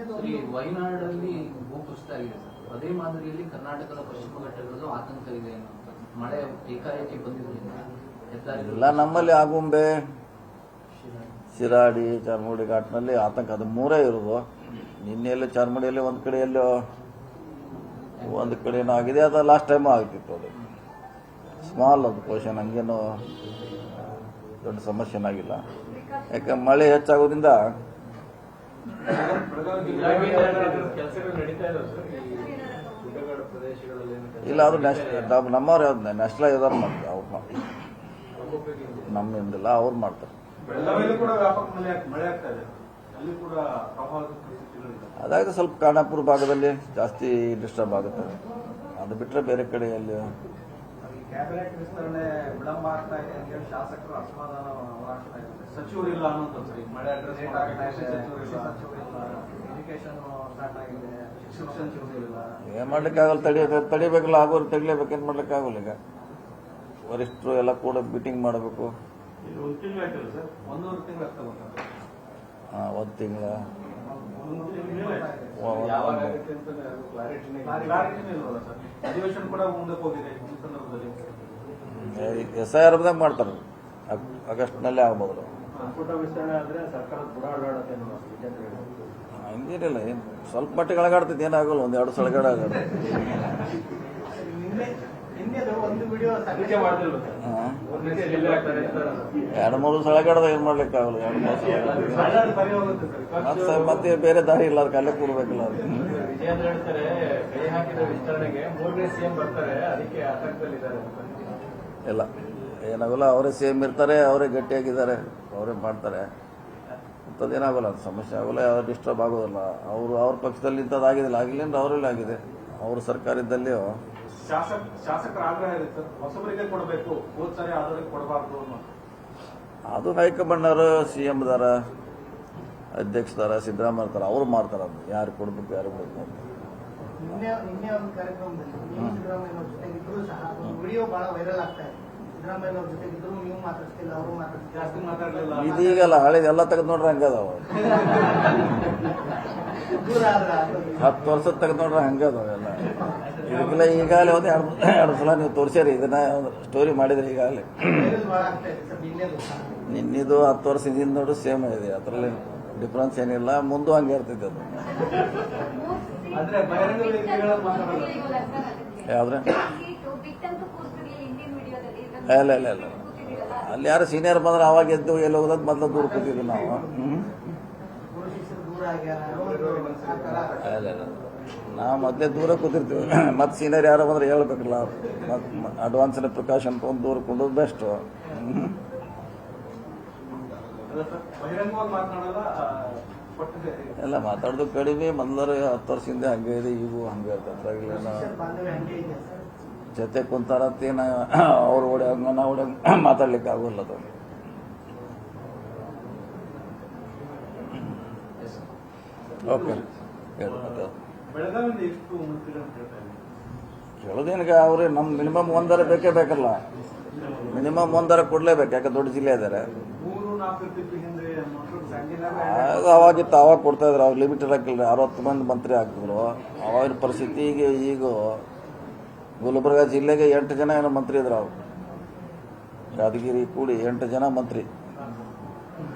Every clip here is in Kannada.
ಸರಿ, ವಯನಾಡಲ್ಲಿ ಭೂಕುಸಿತ ಆಗಿದೆ ಸರ್. ಅದೇ ಮಾದರಿಯಲ್ಲಿ ಕರ್ನಾಟಕದ ಪಶ್ಚಿಮ ಘಟ್ಟಗಳಲ್ಲೂ ಆತಂಕ ಇದೆ ಅನ್ನೋದು. ಮಳೆ ಏಕಾಏಕಿ ಬಂದಿದ್ದರಿಂದ ಎಲ್ಲ ನಮ್ಮಲ್ಲಿ ಆಗುಂಬೆ, ಶಿರಾಡಿ, ಚಾರ್ಮುಡಿ ಘಾಟ್ನಲ್ಲಿ ಆತಂಕ ಅದು ಮೂರೇ ಇರೋದು. ನಿನ್ನೆಯಲ್ಲಿ ಚಾರ್ಮುಡಿಯಲ್ಲಿ ಒಂದು ಕಡೆಯಲ್ಲೋ ಒಂದು ಕಡೆನೋ ಆಗಿದೆ. ಅದು ಲಾಸ್ಟ್ ಟೈಮು ಆಗ್ತಿತ್ತು. ಅದು ಸ್ಮಾಲ್ ಅದು ಪೋಷನ್, ಹಂಗೇನು ದೊಡ್ಡ ಸಮಸ್ಯೆ ಏನಾಗಿಲ್ಲ. ಯಾಕೆ ಮಳೆ ಹೆಚ್ಚಾಗೋದ್ರಿಂದ ಇಲ್ಲ. ಅದು ನಮ್ಮವ್ರು ಯಾವ್ದು ನ್ಯಾಷನಲ್ ಇದಾರೆ ಮಾಡ್ತಾರೆ ಅವ್ರು, ನಮ್ಮಿಂದಿಲ್ಲ ಅವ್ರು ಮಾಡ್ತಾರೆ. ಅದಾಗಿದೆ ಸ್ವಲ್ಪ ಖಾನಾಪುರ ಭಾಗದಲ್ಲಿ ಜಾಸ್ತಿ ಡಿಸ್ಟರ್ಬ್ ಆಗುತ್ತೆ. ಅದು ಬಿಟ್ಟರೆ ಬೇರೆ ಕಡೆ ಎಲ್ಲಿ ಕ್ಯಾಬಿನೆಟ್ ವಿಸ್ತರಣೆ ವಿಳಂಬ ಆಗ್ತಾ ಇದೆ ಅಂತ ಹೇಳಿ ಶಾಸಕರು ಅಸಮಾಧಾನ ಹೊರಹಾಕ್ತಾ ಇದ್ದಾರೆ. ಸಚಿವರಿಲ್ಲ ಅನ್ನೋದು ಮಳೆ ಅಡ್ರೆಸ್ ಎಜುಕೇಶನ್ ಸ್ಟಾರ್ಟ್ ಆಗಿದೆ, ಶಿಕ್ಷಣ ಸಚಿವರಿಲ್ಲ. ಏನ್ ಮಾಡ್ಲಿಕ್ಕಾಗಲ್ಲ, ತಡಿಬೇಕಲ್ಲ, ಆಗೋರು ತಡಿಲೇಬೇಕು. ಏನ್ ಮಾಡ್ಲಿಕ್ಕಾಗಲ್ಲ. ಈಗ ವರಿಷ್ಠರು ಎಲ್ಲ ಕೂಡ ಮೀಟಿಂಗ್ ಮಾಡಬೇಕು. ಒಂದು ತಿಂಗಳು ಆಯ್ತಲ್ಲ ಸರ್, 1.5 ತಿಂಗಳು ಆಗ್ತಾ ಬಂತ. ಒಂದು ತಿಂಗಳ ಅಧಿವೇಶನ ಕೂಡ ಮುಂದಕ್ಕೆ ಹೋಗಿದೆ. ಈ ಸಂದರ್ಭದಲ್ಲಿ SIR ಮಾಡ್ತಾರೆ. ಆಗಸ್ಟ್ನಲ್ಲೇ ಆಗ್ಬೋದು. ಸಂಪುಟ ವಿಸ್ತರಣೆ ಆದ್ರೆ ಸರ್ಕಾರ ಬುಡಾಡಾಡತ್ತೆ ಅನ್ನೋ ಹಂಗೇನಿಲ್ಲ, ಏನು ಸ್ವಲ್ಪ ಮಟ್ಟಿಗೆ ಅಳಗಾಡ್ತಿದ್ದು ಏನಾಗಲ್ಲ. 1-2 ಸಲ ಅಳಗಾಡುತ್ತೆ. ಒಂದು ವಿಡಿಯೋ ಸಲ್ಲಿಕೆ ಮಾಡ್ತಿಲ್ವ ಸರ್? 2-3 ಸಲ ಅಳಗಾಡ್ದ ಏನ್ ಮಾಡ್ಲಿಕ್ಕಾಗಲ್ಲ. 2-3 ಸಲ ಮತ್ತೆ ಬೇರೆ ದಾರಿ ಇಲ್ಲ, ಅದಕ್ಕೆ ಅಲ್ಲೇ ಕೂರ್ಬೇಕಲ್ಲ. ವಿಜಯೇಂದ್ರ ಹೇಳ್ತಾರೆ, ಕೈ ಹಾಕಿದ ವಿಸ್ತರಣೆಗೆ 3ನೇ CM ಬರ್ತಾರೆ, ಅದಕ್ಕೆ ಆತಂಕದಲ್ಲಿದ್ದಾರೆ. ಇಲ್ಲ, ಏನಾಗಲ್ಲ. ಅವರೇ ಸೇಮ್ ಇರ್ತಾರೆ, ಅವರೇ ಗಟ್ಟಿಯಾಗಿದ್ದಾರೆ, ಅವರೇ ಮಾಡ್ತಾರೆ. ಅಂಥದ್ದೇನಾಗಲ್ಲ, ಅದು ಸಮಸ್ಯೆ ಆಗೋಲ್ಲ, ಯಾವ್ದು ಡಿಸ್ಟರ್ಬ್ ಆಗೋದಿಲ್ಲ. ಅವ್ರ ಪಕ್ಷದಲ್ಲಿ ಇಂಥದ್ದಾಗಿದಿಲ್ಲ, ಆಗಿಲ್ಲ ಅಂದ್ರೆ ಅವರಲ್ಲಿ ಆಗಿದೆ. ಅವ್ರ ಸರ್ಕಾರದಲ್ಲಿ ಶಾಸಕರ ಆಗ್ರಹ ಇದೆ ಸರ್, ಹೊಸಬರಿಗೆ ಕೊಡಬೇಕು, ಹೋದ್ ಸಾರಿ ಆದವರಿಗೆ ಕೊಡಬಾರ್ದು ಅನ್ನೋ. ಅದು ಹೈಕಮಾಂಡ್ನವರು, CM ದಾರ, ಅಧ್ಯಕ್ಷದಾರ, ಸಿದ್ದರಾಮಯ್ಯ ಇರ್ತಾರೆ, ಅವ್ರು ಮಾಡ್ತಾರೆ. ಅದು ಯಾರು ಕೊಡ್ಬೇಕು, ಯಾರು ಕೊಡ್ಬೇಕು ಅಂತ. ನಿನ್ನೆ ಒಂದು ಕಾರ್ಯಕ್ರಮದಲ್ಲಿ ನೀವು ಸಿದ್ದರಾಮಯ್ಯ ಜೊತೆಗಿದ್ರು ಸಹ ವಿಡಿಯೋ ಬಹಳ ವೈರಲ್ ಆಗ್ತಾ ಇದೆ. ಸಿದ್ದರಾಮಯ್ಯ ಜೊತೆಗಿದ್ರು ನೀವು ಮಾತಾಡ್ತಿಲ್ಲ, ಅವರು ಮಾತಾಡ್ತಿಲ್ಲ, ಜಾಸ್ತಿ ಮಾತಾಡಲಿಲ್ಲ. ಇದೀಗಲ್ಲ, ಹಳೇದೆಲ್ಲ ತೆಗೆದು ನೋಡ್ರೆ ಹಂಗದಾವ. ದೂರ ಆದ್ರ 10 ವರ್ಷ ತೆಗೆದು ನೋಡ್ರೆ ಹಂಗದಾವ ಎಲ್ಲ. ಇದಕ್ಕೆಲ್ಲ ಈಗಾಗಲೇ ಒಂದು 2 ಸಲ ನೀವು ತೋರಿಸ್ಯಾರಿ, ಇದನ್ನ ಸ್ಟೋರಿ ಮಾಡಿದ್ರಿ ಈಗಾಗಲೇ. ಬಹಳ ಆಗ್ತಾ ಇದೆ ಸರ್. ನಿನ್ನಿದು 10 ವರ್ಷದಿಂದ ನೋಡು ಸೇಮ್ ಇದೆ, ಅದರಲ್ಲಿ ಡಿಫ್ರೆನ್ಸ್ ಏನಿಲ್ಲ. ಮುಂದೆ ಹಂಗೆ ಇರ್ತಿದ್ದೆ ಅದು. ಆದ್ರೆ ಬಹಿರಂಗ ವೇದಿಕೆಗಳಲ್ಲಿ ಮಾತಾಡಲ್ಲ. ಯಾವ್ದ್ರೆ ಇಲ್ಲ ಇಲ್ಲ ಇಲ್ಲ, ಅಲ್ಲಿ ಯಾರು ಸೀನಿಯರ್ ಬಂದ್ರೆ ಅವಾಗ ಎದ್ದು ಎಲ್ಲಿ ಹೋಗೋದ್ ಮೊದಲು ದೂರ ಕೂತಿದ್ವಿ ನಾವು. ಇಲ್ಲ ಇಲ್ಲ, ನಾವು ಮೊದಲೇ ದೂರ ಕೂತಿರ್ತೀವಿ. ಮತ್ತೆ ಸೀನಿಯರ್ ಯಾರು ಬಂದ್ರೆ ಹೇಳ್ಬೇಕಲ್ಲ, ಮತ್ತೆ ಅಡ್ವಾನ್ಸ್ ಪ್ರಿಕಾಷನ್ ತೊಗೊಂಡು ದೂರ ಕೊಂಡೋದು ಬೆಸ್ಟ್. ಬಹಿರಂಗವಾಗಿ ಮಾತನಾಡಲ್ಲ. ಎಲ್ಲ ಮಾತಾಡೋದು ಕಡಿಮೆ. ಮೊದಲರು 10 ವರ್ಷದಿಂದ ಹಂಗೆ ಇದೆ, ಈಗೂ ಹಂಗೆ ಇರ್ತದೆ. ಜೊತೆ ಕುಂತಾರತ್ತೇನ ಅವ್ರು ಓಡ್ಯಾಗ ನಾವು ಓಡ್ಯಾಗ ಮಾತಾಡ್ಲಿಕ್ಕೆ ಆಗೋಲ್ಲ. ಅದು ಓಕೆ ಬೆಳಗಾವಿಯಿಂದ ಎಷ್ಟು ಮಂತ್ರಿಗಳು ಕೇಳೋದೇನಿಗೆ ಅವ್ರೆ ನಮ್ ಮಿನಿಮಮ್ 1 ಬೇಕೇ ಬೇಕಲ್ಲ. ಮಿನಿಮಮ್ 1 ಕೊಡ್ಲೇಬೇಕು, ಯಾಕೆ ದೊಡ್ಡ ಜಿಲ್ಲೆ ಇದ್ದಾರೆ. 3-4 ಹಿಂದೆ ಅವಾಗಿತ್ತು, ಅವಾಗ ಕೊಡ್ತಾ ಇದ್ರು. ಅವ್ರು ಲಿಮಿಟೆಡ್ ಹಾಕಿಲ್ಲ, 60 ಮಂದಿ ಮಂತ್ರಿ ಆಗ್ತಿದ್ರು. ಅವಾಗಿನ ಪರಿಸ್ಥಿತಿ ಈಗ ಗುಲ್ಬರ್ಗ ಜಿಲ್ಲೆಗೆ 8 ಜನ ಏನೋ ಮಂತ್ರಿ ಇದ್ರು. ಅವ್ರು ಯಾದಗಿರಿ ಕೂಡಿ 8 ಜನ ಮಂತ್ರಿ,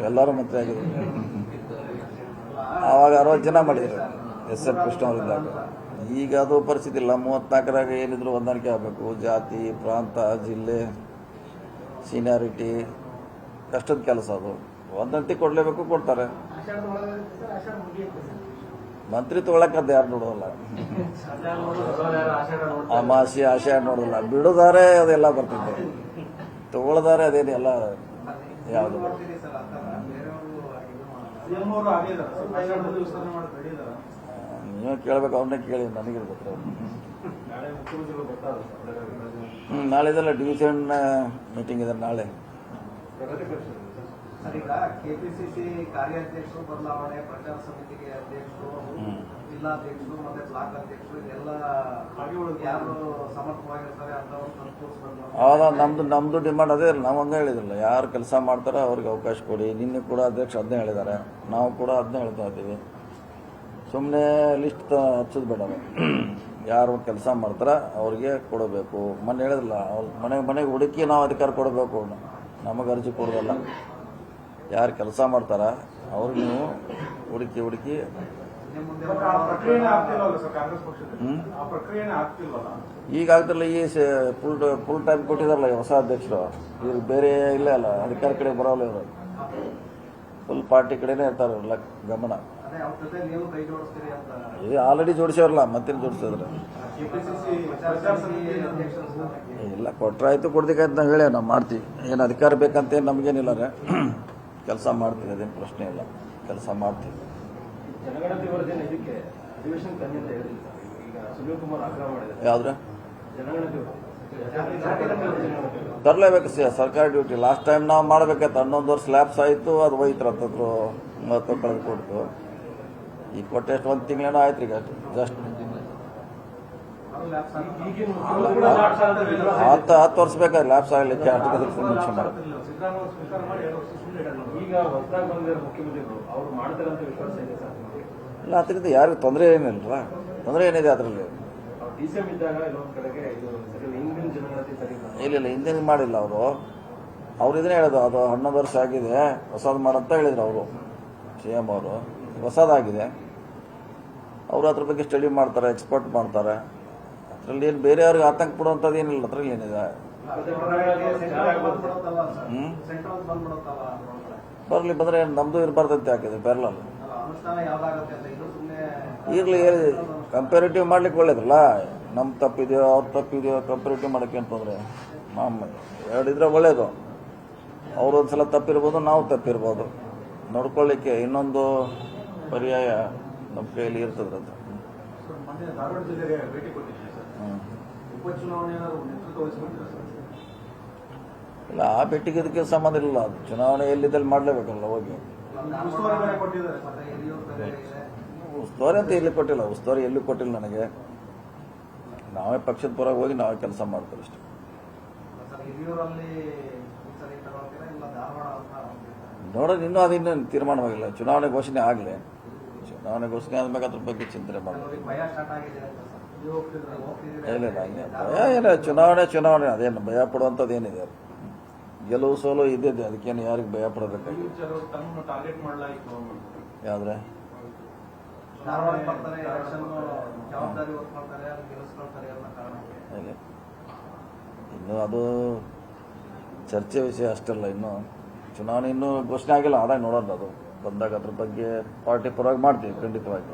ಎಲ್ಲರೂ ಮಂತ್ರಿ ಆಗಿದ್ರು. ಆವಾಗ 60 ಜನ ಮಾಡಿದ್ರು SF ಕೃಷ್ಣ ಅವರಿದ್ದಾಗ. ಈಗ ಅದು ಪರಿಸ್ಥಿತಿ ಇಲ್ಲ. 34ರಾಗ ಏನಿದ್ರು ಹೊಂದಾಣಿಕೆ ಆಗಬೇಕು. ಜಾತಿ, ಪ್ರಾಂತ, ಜಿಲ್ಲೆ, ಸೀನಿಯಾರಿಟಿ, ಕಷ್ಟದ ಕೆಲಸ ಅದು. ಒಂದಂತಿ ಕೊಡ್ಲೇಬೇಕು, ಕೊಡ್ತಾರೆ. ಮಂತ್ರಿ ತೊಗೊಳಕ್ಕದ್ದು ಯಾರು ನೋಡೋಲ್ಲ. ಅಮಾಸಿ ಆಶಯ ನೋಡೋಲ್ಲ. ಬಿಡೋದಾರೆ ಅದೆಲ್ಲ ಬರ್ತಿದ್ದೆ, ತಗೊಳ್ದಾರೆ ಅದೇನು ಎಲ್ಲ ಯಾವುದು. ನೀವೇ ಕೇಳ್ಬೇಕು, ಅವ್ರನ್ನೇ ಕೇಳಿ, ನನಗಿರ್ಬೇಕು. ನಾಳೆದೆಲ್ಲ ಡಿವಿಷನ್ ಮೀಟಿಂಗ್ ಇದೆ ನಾಳೆ. ಈಗ ಕೆಪಿಸಿಸಿ ಕಾರ್ಯಾಧ್ಯಕ್ಷರು ಬದಲಾವಣೆ, ಪ್ರಚಾರ ಸಮಿತಿಗೆ ಅಧ್ಯಕ್ಷರು, ಜಿಲ್ಲಾಧ್ಯಕ್ಷರು ಮತ್ತೆ ಬ್ಲಾಕ್ ಅಧ್ಯಕ್ಷರು, ಇದೆಲ್ಲ ಯಾರು ಸಮರ್ಥವಾಗಿರ್ತಾರೆ ಅಂತ ನಮ್ದು ಡಿಮಾಂಡ್ ಅದೇ. ನಾವು ಹಂಗೆ ಹೇಳಿದ್ರಲ್ಲ, ಯಾರು ಕೆಲಸ ಮಾಡ್ತಾರೋ ಅವ್ರಿಗೆ ಅವಕಾಶ ಕೊಡಿ. ನಿನ್ನೆ ಕೂಡ ಅಧ್ಯಕ್ಷ ಅದನ್ನೇ ಹೇಳಿದ್ದಾರೆ, ನಾವು ಕೂಡ ಅದನ್ನೇ ಹೇಳ್ತಾ ಇದ್ದೀವಿ. ಸುಮ್ಮನೆ ಲಿಸ್ಟ್ ಹಚ್ಚೋದು ಬೇಡ ಯಾರು ಕೆಲಸ ಮಾಡ್ತಾರೆ ಅವ್ರಿಗೆ ಕೊಡಬೇಕು. ಮೊನ್ನೆ ಹೇಳಿದ್ರಲ್ಲ, ಅವ್ರ ಮನೆಗೆ ಹುಡುಕಿ ನಾವು ಅಧಿಕಾರ ಕೊಡಬೇಕು, ನಮಗೆ ಅರ್ಜಿ ಕೊಡೋದಲ್ಲ. ಯಾರು ಕೆಲಸ ಮಾಡ್ತಾರ ಅವ್ರಿಗೆ ನೀವು ಹುಡುಕಿ ಪ್ರಕ್ರಿಯೆನೇ ಆಗ್ತಿಲ್ವಲ್ಲ ಸರ್ ಕಾಂಗ್ರೆಸ್ ಪಕ್ಷದಲ್ಲಿ? ಆ ಪ್ರಕ್ರಿಯೆನೇ ಆಗ್ತಿಲ್ವಲ್ಲ ಈಗ ಆಗ್ತಿಲ್ಲ. ಈ ಫುಲ್ ಟೈಮ್ ಕೊಟ್ಟಿದಾರಲ್ಲ ಈ ಹೊಸ ಅಧ್ಯಕ್ಷರು, ಇವ್ರು ಬೇರೆ ಇಲ್ಲ ಅಲ್ಲ, ಅಧಿಕಾರ ಕಡೆ ಬರೋಲ್ಲ ಇವರು, ಫುಲ್ ಪಾರ್ಟಿ ಕಡೆನೇ ಇರ್ತಾರಲ್ಲ ಗಮನ. ಅದೇ ಅವ್ರ ಜೊತೆ ನೀವು ಕೈ ಜೋಡಿಸ್ತೀರಿ ಅಂತ ಈಗ ಆಲ್ರೆಡಿ ಜೋಡಿಸೋರಲ್ಲ, ಮತ್ತೇನು ಜೋಡಿಸಿದ್ರೆ ಕೆಪಿಸಿಸಿ ಪ್ರಚಾರ ಸಮಿತಿ ಅಧ್ಯಕ್ಷರು ಸರ್. ಇಲ್ಲ ಕೊಟ್ರಾಯ್ತು ಕೊಡ್ದಿಕಾಯ್ತು ನಾವು ಹೇಳೇವು, ನಾವು ಮಾಡ್ತೀವಿ. ಏನು ಅಧಿಕಾರ ಬೇಕಂತೇನು ನಮಗೇನಿಲ್ಲ ರೀ, ಕೆಲಸ ಮಾಡ್ತೀವಿ, ಅದೇನು ಪ್ರಶ್ನೆ ಇಲ್ಲ, ಕೆಲಸ ಮಾಡ್ತೀವಿ. ಜನಗಣತಿ ವರದಿನ ಇದಕ್ಕೆ ಅಧಿವೇಶನ ತನ್ನಿ ಅಂತ ಹೇಳಿಲ್ಲ. ಈಗ ಸುನೀಲ್ ಕುಮಾರ್ ಆಗ್ರಹ ಮಾಡಿದ್ದಾರೆ. ಯಾವ್ದ್ರೆ ಜನಗಣತಿ ತರಲೇಬೇಕು ಸರ್ಕಾರಿ ಡ್ಯೂಟಿ. ಲಾಸ್ಟ್ ಟೈಮ್ ನಾವು ಮಾಡ್ಬೇಕಾಯ್ತು, 11 ವರ್ಷ ಲ್ಯಾಬ್ಸ್ ಆಯಿತು, ಅದು ಹೋಯ್ತು ಹತ್ತತ್ರ 30 ಕಳೆದು ಕೊಡ್ತು. ಈಗ ಕೊಟ್ಟು ಎಷ್ಟು 1 ತಿಂಗಳೇನೋ ಆಯ್ತು ಈಗ ಜಸ್ಟ್ 10 ವರ್ಷ ಬೇಕಾದ್ರೆ ಲ್ಯಾಬ್ಸ್ ಆಗಲಿಕ್ಕೆ ಮುಂಚೆ ಮಾಡೋದು. ಈಗ ಹೊಸದಾಗಿ ಬಂದಿರೋ ಮುಖ್ಯಮಂತ್ರಿಗಳು ಅವ್ರು ಮಾಡ್ತಾರೆ ಅಂತ ವಿಶ್ವಾಸ ಇದೆ ಸರ್? ಇಲ್ಲ, ಅದರಿಂದ ಯಾರಿಗೂ ತೊಂದರೆ ಏನಿಲ್ಲ, ತೊಂದರೆ ಏನಿದೆ ಅದರಲ್ಲಿ? ಡಿಸಿಎಂ ಇದ್ದಾಗ ಇನ್ನೊಂದು ಕಡೆಗೆ ಇದು ಹಿಂದಿನ ಜನಗಣತಿ ಸರಿ ಇಲ್ಲ ಹಿಂದಿನ ಮಾಡಿಲ್ಲ ಅವ್ರು ಇದನ್ನೇ ಹೇಳೋದು, ಅದು 11 ವರ್ಷ ಆಗಿದೆ, ಹೊಸದು ಮಾಡಂತ ಹೇಳಿದ್ರು ಅವರು, CM ಅವರು. ಹೊಸದಾಗಿದೆ, ಅವರು ಅದ್ರ ಬಗ್ಗೆ ಸ್ಟಡಿ ಮಾಡ್ತಾರೆ, ಎಕ್ಸ್ಪರ್ಟ್ ಮಾಡ್ತಾರೆ. ಅದರಲ್ಲಿ ಏನು ಬೇರೆಯವ್ರಿಗೆ ಆತಂಕ ಪಡುವಂಥದ್ದು ಏನಿಲ್ಲ, ಅದ್ರಲ್ಲಿ ಏನಿದೆ. ಬರಲಿ, ಬಂದರೆ ನಮ್ಮದು ಇರಬಾರ್ದಂತೆ ಹಾಕಿದೆ ಬೇರಲ್ಲ. ಇರಲಿ, ಕಂಪೇರಿಟಿವ್ ಮಾಡ್ಲಿಕ್ಕೆ ಒಳ್ಳೇದಲ್ಲ. ನಮ್ಮ ತಪ್ಪಿದೆಯೋ ಅವ್ರ ತಪ್ಪಿದೆಯೋ ಕಂಪೇರಿಟಿವ್ ಮಾಡೋಕ್ಕೆ ಏನು ತೊಂದರೆ? ಎರಡಿದ್ರೆ ಒಳ್ಳೇದು. ಅವರು ಒಂದ್ಸಲ ತಪ್ಪಿರ್ಬೋದು, ನಾವು ತಪ್ಪಿರ್ಬೋದು, ನೋಡ್ಕೊಳ್ಳಿಕ್ಕೆ ಇನ್ನೊಂದು ಪರ್ಯಾಯ ನಮ್ಮ ಕೈಯಲ್ಲಿ ಇರ್ತದಂತ. ಧಾರವಾಡ ಜಿಲ್ಲೆಗೆ ಭೇಟಿ ಕೊಟ್ಟಿದ್ದೀವಿ ಸರ್. ಉಪಚುನಾವಣೆ ನೇತೃತ್ವ ವಹಿಸ್ಕೊಳ್ತೀರಾ ಸರ್? ಇಲ್ಲ, ಆ ಭೇಟಿಗೆ ಇದಕ್ಕೆ ಸಂಬಂಧ ಇಲ್ಲ. ಅದು ಚುನಾವಣೆ ಎಲ್ಲಿದ್ದಲ್ಲಿ ಮಾಡಲೇಬೇಕಲ್ಲ ಹೋಗಿ. ಉಸ್ತುವಾರಿ ಅಂತ ಎಲ್ಲಿ ಕೊಟ್ಟಿಲ್ಲ, ಉಸ್ತುವಾರಿ ಎಲ್ಲಿ ಕೊಟ್ಟಿಲ್ಲ ನನಗೆ. ನಾವೇ ಪಕ್ಷದ ಪರವಾಗಿ ಹೋಗಿ ನಾವೇ ಕೆಲಸ ಮಾಡ್ತೀವಿ ಅಷ್ಟೇ. ನೋಡೋಣ, ಇನ್ನೂ ಅದಿನ್ನೂ ತೀರ್ಮಾನವಾಗಿಲ್ಲ. ಚುನಾವಣೆ ಘೋಷಣೆ ಆಗಲಿ, ಚುನಾವಣೆ ಘೋಷಣೆ ಆದ್ಮೇಲೆ ಅದ್ರ ಬಗ್ಗೆ ಚಿಂತನೆ ಮಾಡೋದು. ಇಲ್ಲ ಭಯ ಇಲ್ಲ, ಚುನಾವಣೆ ಅದೇನು ಭಯ ಪಡುವಂಥದ್ದು ಏನಿದೆ? ಗೆಲುವು ಸೋಲು ಇದ್ದಿದೆ, ಅದಕ್ಕೇನು ಯಾರಿಗೆ ಭಯ ಪಡಬೇಕಾಗಿ? ಯಾವ್ದ್ರೆ ಇನ್ನು ಅದು ಚರ್ಚೆ ವಿಷಯ ಅಷ್ಟಲ್ಲ. ಇನ್ನು ಚುನಾವಣೆ ಇನ್ನೂ ಘೋಷಣೆ ಆಗಿಲ್ಲ, ಆದಾಗ ನೋಡೋಣ. ಅದು ಬಂದಾಗ ಅದ್ರ ಬಗ್ಗೆ ಪಾರ್ಟಿ ಪರವಾಗಿ ಮಾಡ್ತೀವಿ ಖಂಡಿತವಾಗಿ.